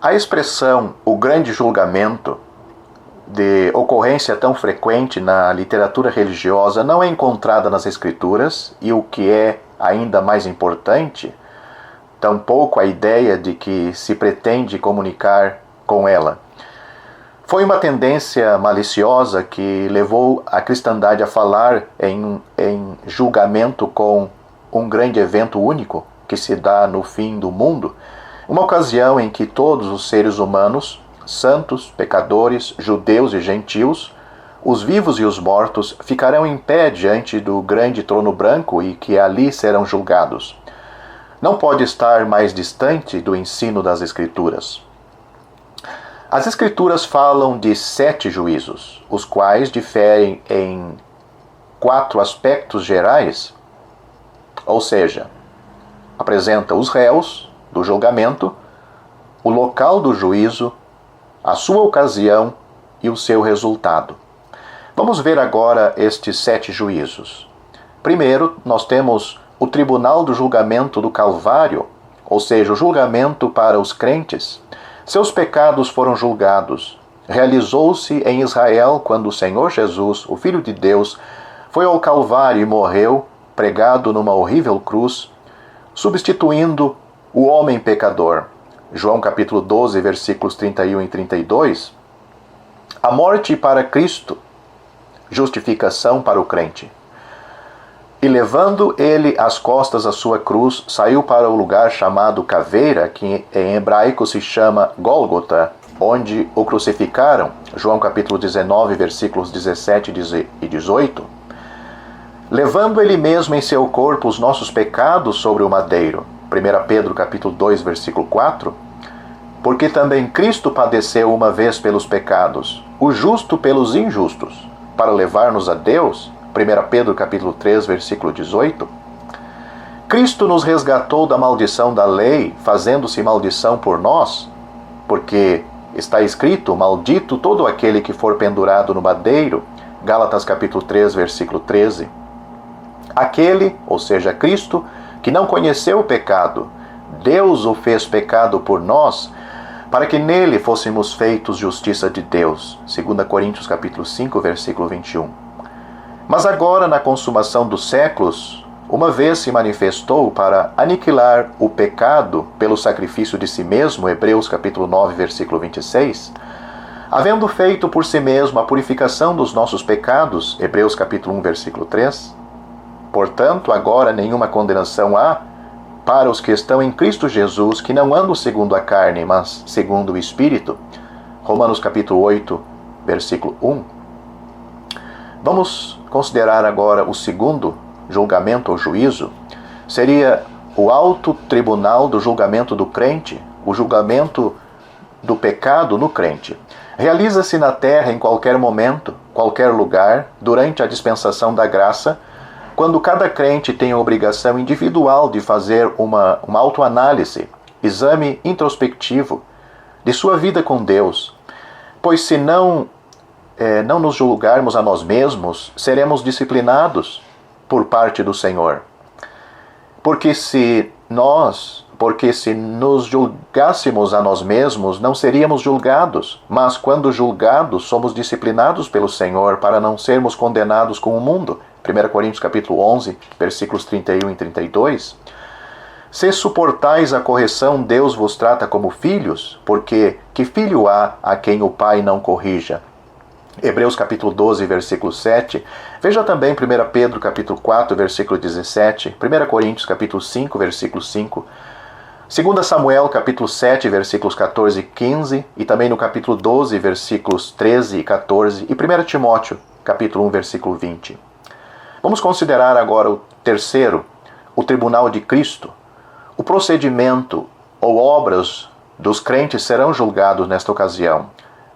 A expressão "o grande julgamento", de ocorrência tão frequente na literatura religiosa, não é encontrada nas Escrituras, e o que é ainda mais importante, tampouco a ideia de que se pretende comunicar com ela. Foi uma tendência maliciosa que levou a cristandade a falar em julgamento com um grande evento único que se dá no fim do mundo, uma ocasião em que todos os seres humanos, santos, pecadores, judeus e gentios, os vivos e os mortos, ficarão em pé diante do grande trono branco e que ali serão julgados. Não pode estar mais distante do ensino das Escrituras. As Escrituras falam de 7 juízos, os quais diferem em 4 aspectos gerais, ou seja, apresenta os réus do julgamento, o local do juízo, a sua ocasião e o seu resultado. Vamos ver agora estes 7 juízos. Primeiro, nós temos o tribunal do julgamento do Calvário, ou seja, o julgamento para os crentes. Seus pecados foram julgados. Realizou-se em Israel quando o Senhor Jesus, o Filho de Deus, foi ao Calvário e morreu, pregado numa horrível cruz, substituindo o homem pecador. João capítulo 12, versículos 31 e 32. A morte para Cristo, justificação para o crente. E levando ele às costas a sua cruz, saiu para o lugar chamado Caveira, que em hebraico se chama Gólgota, onde o crucificaram. João capítulo 19, versículos 17 e 18. Levando ele mesmo em seu corpo os nossos pecados sobre o madeiro. 1 Pedro capítulo 2, versículo 4. Porque também Cristo padeceu uma vez pelos pecados, o justo pelos injustos, para levar-nos a Deus. 1 Pedro capítulo 3, versículo 18. Cristo nos resgatou da maldição da lei, fazendo-se maldição por nós, porque está escrito: maldito todo aquele que for pendurado no madeiro. Gálatas capítulo 3, versículo 13. Aquele, ou seja, Cristo, que não conheceu o pecado, Deus o fez pecado por nós, para que nele fôssemos feitos justiça de Deus. 2 Coríntios capítulo 5, versículo 21. Mas agora, na consumação dos séculos, uma vez se manifestou para aniquilar o pecado pelo sacrifício de si mesmo, Hebreus capítulo 9, versículo 26, havendo feito por si mesmo a purificação dos nossos pecados, Hebreus capítulo 1, versículo 3. Portanto, agora nenhuma condenação há para os que estão em Cristo Jesus, que não andam segundo a carne, mas segundo o Espírito. Romanos capítulo 8, versículo 1. Vamos considerar agora o segundo julgamento ou juízo. Seria o alto tribunal do julgamento do crente, o julgamento do pecado no crente. Realiza-se na terra em qualquer momento, qualquer lugar, durante a dispensação da graça, quando cada crente tem a obrigação individual de fazer uma autoanálise, exame introspectivo de sua vida com Deus. Pois se não nos julgarmos a nós mesmos, seremos disciplinados por parte do Senhor. Porque se nos julgássemos a nós mesmos, não seríamos julgados, mas quando julgados, somos disciplinados pelo Senhor para não sermos condenados com o mundo. 1 Coríntios capítulo 11, versículos 31 e 32. Se suportais a correção, Deus vos trata como filhos, porque que filho há a quem o Pai não corrija? Hebreus capítulo 12, versículo 7. Veja também 1 Pedro capítulo 4, versículo 17. 1 Coríntios capítulo 5, versículo 5. 2 Samuel capítulo 7, versículos 14 e 15. E também no capítulo 12, versículos 13 e 14. E 1 Timóteo capítulo 1, versículo 20. Vamos considerar agora o terceiro, o tribunal de Cristo. O procedimento ou obras dos crentes serão julgados nesta ocasião.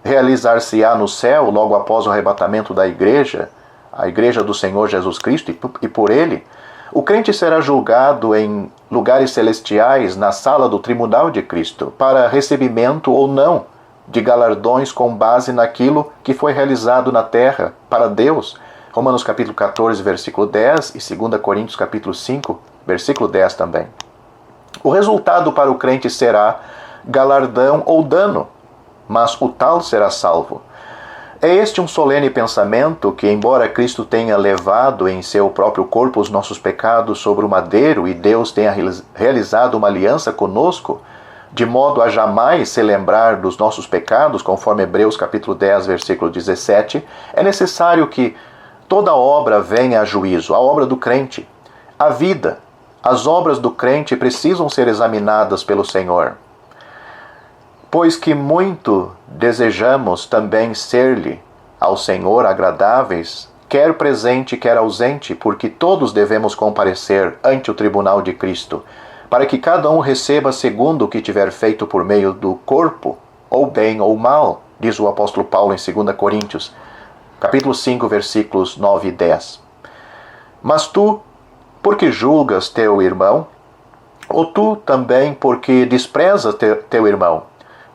Realizar-se-á no céu, logo após o arrebatamento da igreja, a igreja do Senhor Jesus Cristo, e por ele, o crente será julgado em lugares celestiais, na sala do tribunal de Cristo, para recebimento ou não de galardões com base naquilo que foi realizado na terra para Deus. Romanos capítulo 14, versículo 10 e 2 Coríntios capítulo 5, versículo 10 também. O resultado para o crente será galardão ou dano, mas o tal será salvo. É este um solene pensamento que, embora Cristo tenha levado em seu próprio corpo os nossos pecados sobre o madeiro e Deus tenha realizado uma aliança conosco, de modo a jamais se lembrar dos nossos pecados, conforme Hebreus capítulo 10, versículo 17, é necessário que toda obra venha a juízo, a obra do crente. A vida, as obras do crente precisam ser examinadas pelo Senhor. Pois que muito desejamos também ser-lhe ao Senhor agradáveis, quer presente, quer ausente, porque todos devemos comparecer ante o tribunal de Cristo, para que cada um receba segundo o que tiver feito por meio do corpo, ou bem ou mal, diz o apóstolo Paulo em 2 Coríntios, capítulo 5, versículos 9 e 10. Mas tu, porque julgas teu irmão, ou tu também porque desprezas teu irmão?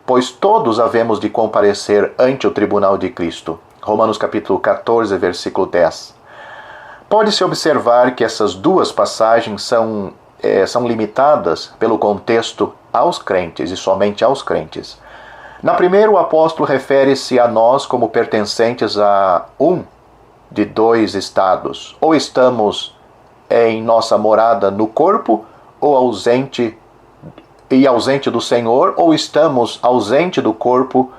Pois todos havemos de comparecer ante o tribunal de Cristo. Romanos capítulo 14, versículo 10. Pode-se observar que essas duas passagens são limitadas pelo contexto aos crentes e somente aos crentes. Na primeira, o apóstolo refere-se a nós como pertencentes a um de dois estados. Ou estamos em nossa morada no corpo, ou ausente do Senhor, ou estamos ausente do corpo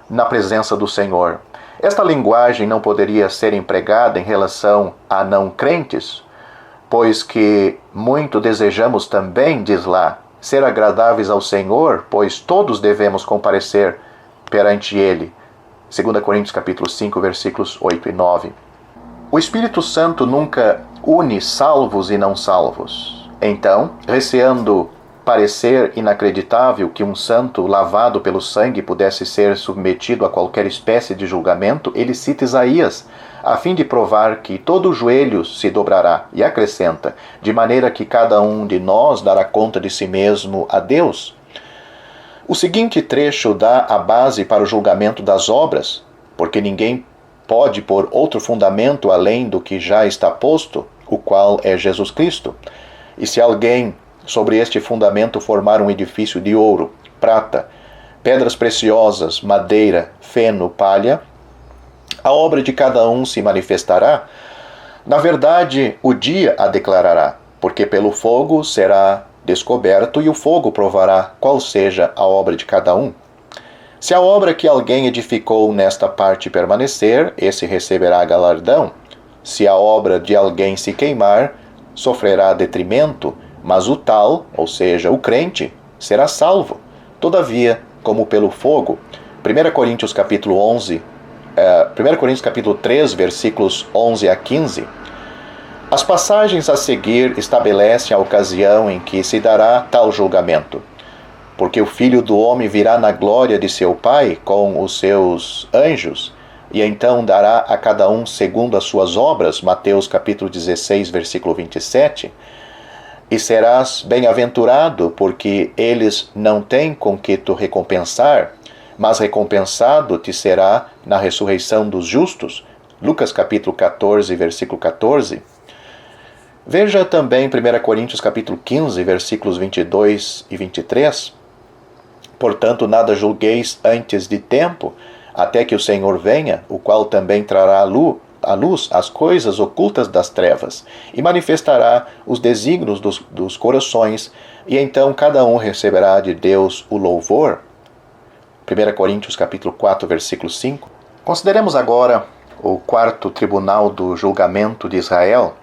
na presença do Senhor. Esta linguagem não poderia ser empregada em relação a não crentes, pois que muito desejamos também, diz lá, ser agradáveis ao Senhor, pois todos devemos comparecer perante Ele. 2 Coríntios capítulo 5, versículos 8 e 9. O Espírito Santo nunca une salvos e não salvos. Então, receando parecer inacreditável que um santo lavado pelo sangue pudesse ser submetido a qualquer espécie de julgamento, ele cita Isaías, a fim de provar que todo joelho se dobrará, e acrescenta, de maneira que cada um de nós dará conta de si mesmo a Deus. O seguinte trecho dá a base para o julgamento das obras, porque ninguém pode pôr outro fundamento além do que já está posto, o qual é Jesus Cristo. E se alguém sobre este fundamento formar um edifício de ouro, prata, pedras preciosas, madeira, feno, palha, a obra de cada um se manifestará. Na verdade, o dia a declarará, porque pelo fogo será descoberto e o fogo provará qual seja a obra de cada um. Se a obra que alguém edificou nesta parte permanecer, esse receberá galardão. Se a obra de alguém se queimar, sofrerá detrimento, mas o tal, ou seja, o crente, será salvo, todavia, como pelo fogo. 1 Coríntios capítulo 3, versículos 11 a 15. As passagens a seguir estabelecem a ocasião em que se dará tal julgamento. Porque o Filho do Homem virá na glória de seu Pai com os seus anjos, e então dará a cada um segundo as suas obras, Mateus capítulo 16, versículo 27, e serás bem-aventurado, porque eles não têm com que tu recompensar, mas recompensado te será na ressurreição dos justos. Lucas capítulo 14, versículo 14. Veja também 1 Coríntios capítulo 15, versículos 22 e 23. Portanto, nada julgueis antes de tempo, até que o Senhor venha, o qual também trará à luz as coisas ocultas das trevas, e manifestará os desígnios dos corações, e então cada um receberá de Deus o louvor. 1 Coríntios capítulo 4, versículo 5. Consideremos agora o quarto tribunal do julgamento de Israel.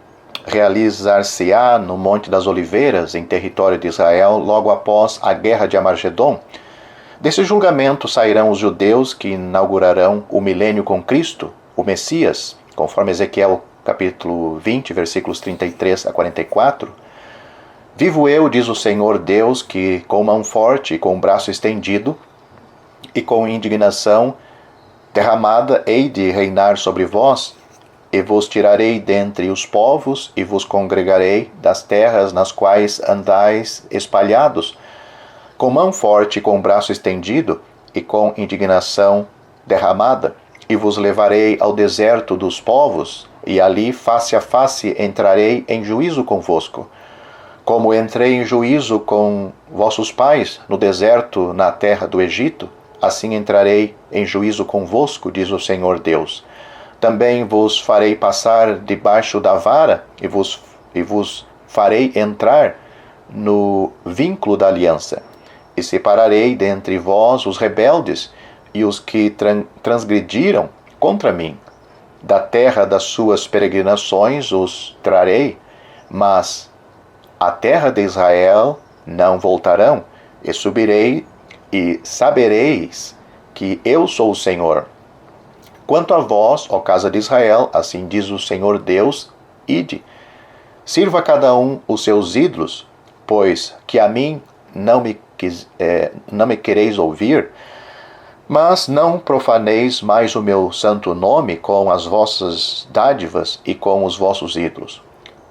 Realizar-se-á no Monte das Oliveiras, em território de Israel, logo após a Guerra de Armagedom. Desse julgamento sairão os judeus que inaugurarão o milênio com Cristo, o Messias, conforme Ezequiel capítulo 20, versículos 33 a 44. Vivo eu, diz o Senhor Deus, que com mão forte e com o braço estendido e com indignação derramada hei de reinar sobre vós, e vos tirarei dentre os povos, e vos congregarei das terras nas quais andais espalhados, com mão forte e com o braço estendido, e com indignação derramada, e vos levarei ao deserto dos povos, e ali face a face entrarei em juízo convosco. Como entrei em juízo com vossos pais no deserto, na terra do Egito, assim entrarei em juízo convosco, diz o Senhor Deus. Também vos farei passar debaixo da vara e vos farei entrar no vínculo da aliança. E separarei dentre vós os rebeldes e os que transgrediram contra mim. Da terra das suas peregrinações os trarei, mas à terra de Israel não voltarão, e subirei e sabereis que eu sou o Senhor. Quanto a vós, ó casa de Israel, assim diz o Senhor Deus, ide, sirva cada um os seus ídolos, pois que a mim não me quereis ouvir, mas não profaneis mais o meu santo nome com as vossas dádivas e com os vossos ídolos.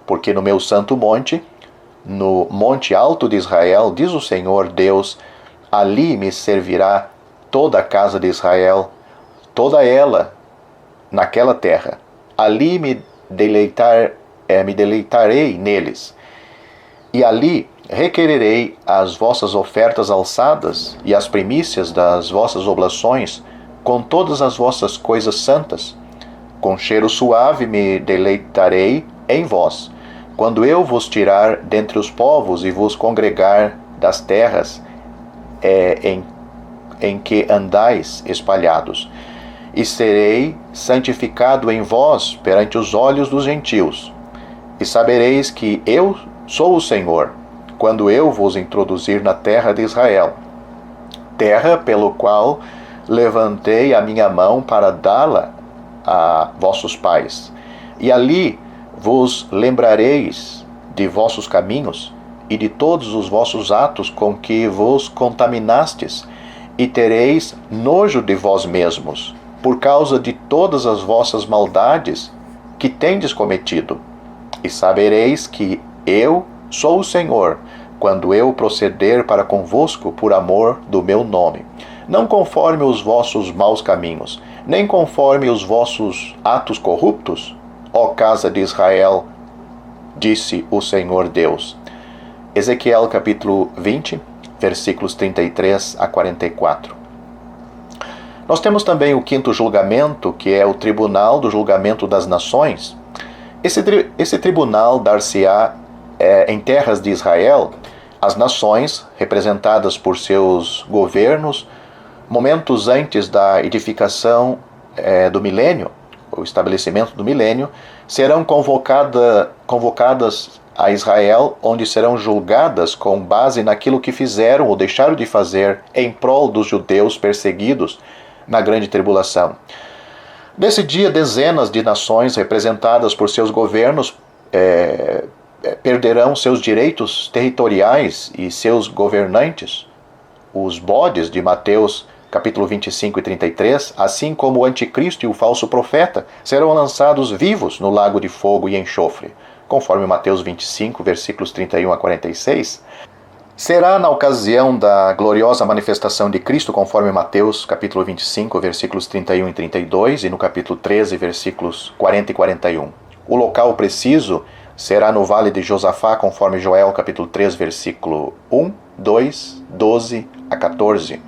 Porque no meu santo monte, no monte alto de Israel, diz o Senhor Deus, ali me servirá toda a casa de Israel, toda ela naquela terra. Ali me deleitarei neles. E ali requererei as vossas ofertas alçadas e as primícias das vossas oblações, com todas as vossas coisas santas. Com cheiro suave me deleitarei em vós, quando eu vos tirar dentre os povos e vos congregar das terras em que andais espalhados. E serei santificado em vós perante os olhos dos gentios. E sabereis que eu sou o Senhor, quando eu vos introduzir na terra de Israel, terra pelo qual levantei a minha mão para dá-la a vossos pais. E ali vos lembrareis de vossos caminhos e de todos os vossos atos com que vos contaminastes, e tereis nojo de vós mesmos, por causa de todas as vossas maldades que tendes cometido. E sabereis que eu sou o Senhor, quando eu proceder para convosco por amor do meu nome, não conforme os vossos maus caminhos, nem conforme os vossos atos corruptos, ó casa de Israel, disse o Senhor Deus. Ezequiel capítulo 20, versículos 33 a 44. Nós temos também o quinto julgamento, que é o tribunal do julgamento das nações. Esse tribunal dar-se-á em terras de Israel, as nações, representadas por seus governos, momentos antes da edificação do milênio, o estabelecimento do milênio, serão convocadas a Israel, onde serão julgadas com base naquilo que fizeram ou deixaram de fazer em prol dos judeus perseguidos na grande tribulação. Nesse dia, dezenas de nações representadas por seus governos perderão seus direitos territoriais e seus governantes. Os bodes de Mateus capítulo 25 e 33, assim como o anticristo e o falso profeta, serão lançados vivos no lago de fogo e enxofre, conforme Mateus 25, versículos 31 a 46. Será na ocasião da gloriosa manifestação de Cristo, conforme Mateus capítulo 25, versículos 31 e 32, e no capítulo 13, versículos 40 e 41. O local preciso será no vale de Josafá, conforme Joel capítulo 3, versículo 1, 2, 12 a 14.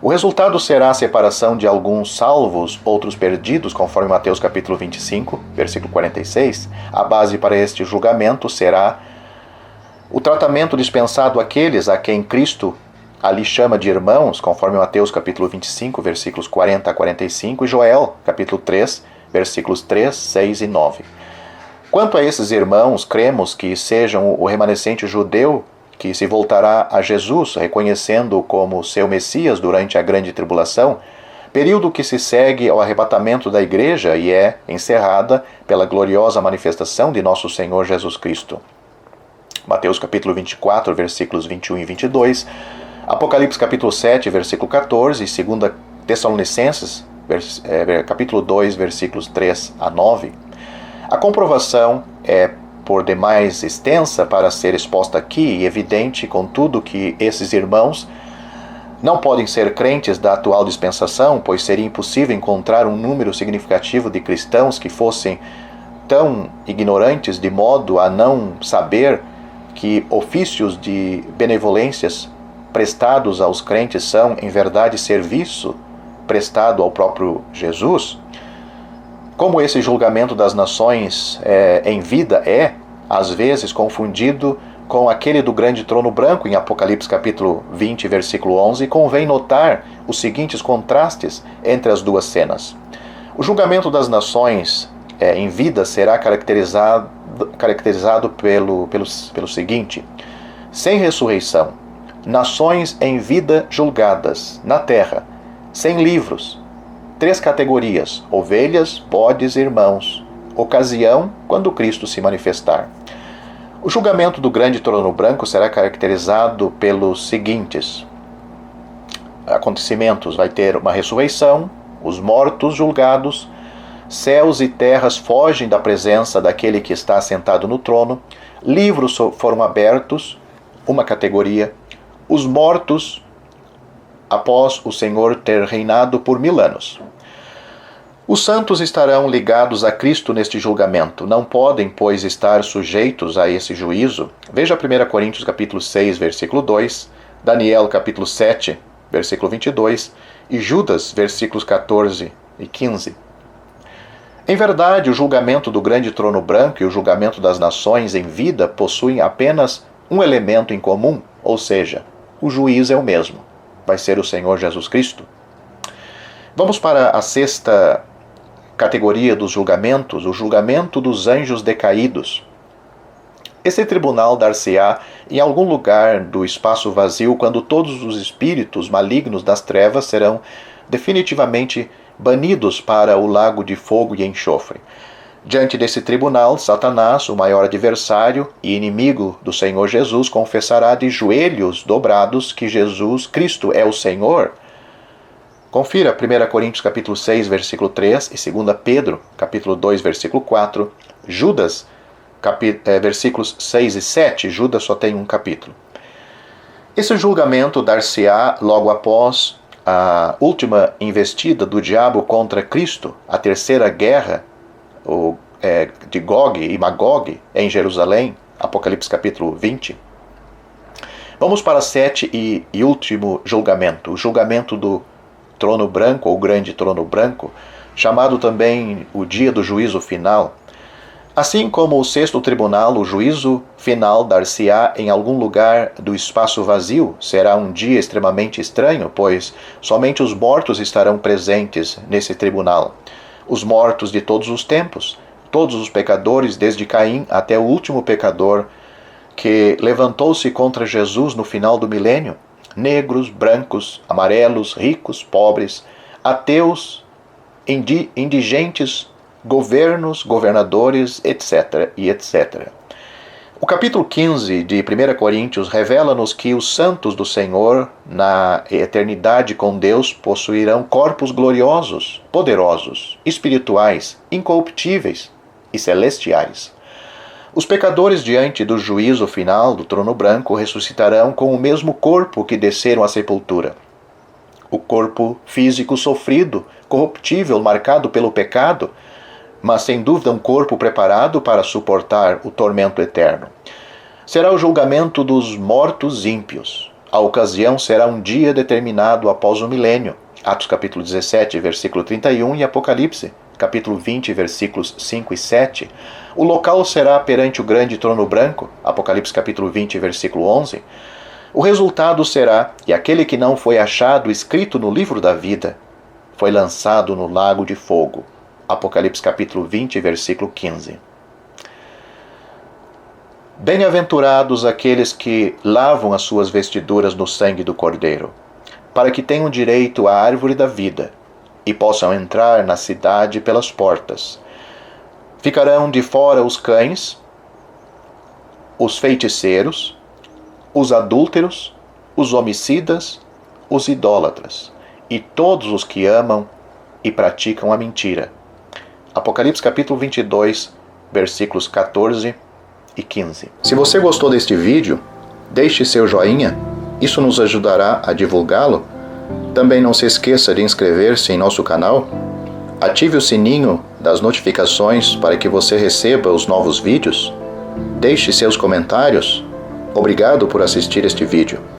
O resultado será a separação de alguns salvos, outros perdidos, conforme Mateus capítulo 25, versículo 46. A base para este julgamento será o tratamento dispensado àqueles a quem Cristo ali chama de irmãos, conforme Mateus capítulo 25, versículos 40 a 45, e Joel capítulo 3, versículos 3, 6 e 9. Quanto a esses irmãos, cremos que sejam o remanescente judeu que se voltará a Jesus, reconhecendo-o como seu Messias durante a grande tribulação, período que se segue ao arrebatamento da igreja e é encerrada pela gloriosa manifestação de nosso Senhor Jesus Cristo. Mateus capítulo 24, versículos 21 e 22, Apocalipse capítulo 7, versículo 14, e 2 Tessalonicenses, capítulo 2, versículos 3 a 9. A comprovação é por demais extensa para ser exposta aqui e evidente, contudo, que esses irmãos não podem ser crentes da atual dispensação, pois seria impossível encontrar um número significativo de cristãos que fossem tão ignorantes de modo a não saber que ofícios de benevolências prestados aos crentes são, em verdade, serviço prestado ao próprio Jesus, como esse julgamento das nações em vida é, às vezes, confundido com aquele do grande trono branco em Apocalipse capítulo 20, versículo 11, convém notar os seguintes contrastes entre as duas cenas. O julgamento das nações em vida será caracterizado pelo seguinte: sem ressurreição, nações em vida julgadas na terra, sem livros, 3 categorias: ovelhas, bodes e irmãos, ocasião quando Cristo se manifestar. O julgamento do grande trono branco será caracterizado pelos seguintes acontecimentos: vai ter uma ressurreição, os mortos julgados, céus e terras fogem da presença daquele que está assentado no trono, livros foram abertos, uma categoria, os mortos após o Senhor ter reinado por 1000 anos. Os santos estarão ligados a Cristo neste julgamento, não podem, pois, estar sujeitos a esse juízo. Veja 1 Coríntios capítulo 6, versículo 2, Daniel capítulo 7, versículo 22 e Judas, versículos 14 e 15. Em verdade, o julgamento do grande trono branco e o julgamento das nações em vida possuem apenas um elemento em comum, ou seja, o juiz é o mesmo, vai ser o Senhor Jesus Cristo. Vamos para a 6ª categoria dos julgamentos, o julgamento dos anjos decaídos. Esse tribunal dar-se-á em algum lugar do espaço vazio quando todos os espíritos malignos das trevas serão definitivamente banidos para o lago de fogo e enxofre. Diante desse tribunal, Satanás, o maior adversário e inimigo do Senhor Jesus, confessará de joelhos dobrados que Jesus Cristo é o Senhor. Confira 1 Coríntios capítulo 6, versículo 3 e 2 Pedro capítulo 2, versículo 4, Judas, versículos 6 e 7, Judas só tem um capítulo. Esse julgamento dar-se-á logo após a última investida do diabo contra Cristo, a terceira guerra de Gog e Magog em Jerusalém, Apocalipse capítulo 20. Vamos para o 7º e último julgamento, o julgamento do trono branco, ou grande trono branco, chamado também o dia do juízo final. Assim como o 6º tribunal, o juízo final dar-se-á em algum lugar do espaço vazio. Será um dia extremamente estranho, pois somente os mortos estarão presentes nesse tribunal. Os mortos de todos os tempos, todos os pecadores, desde Caim até o último pecador que levantou-se contra Jesus no final do milênio, negros, brancos, amarelos, ricos, pobres, ateus, indigentes, governos, governadores, etc. e etc. O capítulo 15 de 1 Coríntios revela-nos que os santos do Senhor, na eternidade com Deus, possuirão corpos gloriosos, poderosos, espirituais, incorruptíveis e celestiais. Os pecadores, diante do juízo final do trono branco, ressuscitarão com o mesmo corpo que desceram à sepultura. O corpo físico sofrido, corruptível, marcado pelo pecado, mas sem dúvida um corpo preparado para suportar o tormento eterno. Será o julgamento dos mortos ímpios. A ocasião será um dia determinado após o milênio. Atos capítulo 17, versículo 31 e Apocalipse capítulo 20, versículos 5 e 7. O local será perante o grande trono branco, Apocalipse capítulo 20, versículo 11. O resultado será que aquele que não foi achado escrito no livro da vida foi lançado no lago de fogo, Apocalipse capítulo 20, versículo 15. Bem-aventurados aqueles que lavam as suas vestiduras no sangue do Cordeiro, para que tenham direito à árvore da vida e possam entrar na cidade pelas portas. Ficarão de fora os cães, os feiticeiros, os adúlteros, os homicidas, os idólatras e todos os que amam e praticam a mentira. Apocalipse capítulo 22, versículos 14 e 15. Se você gostou deste vídeo, deixe seu joinha, isso nos ajudará a divulgá-lo. Também não se esqueça de inscrever-se em nosso canal. Ative o sininho das notificações para que você receba os novos vídeos. Deixe seus comentários Obrigado por assistir este vídeo.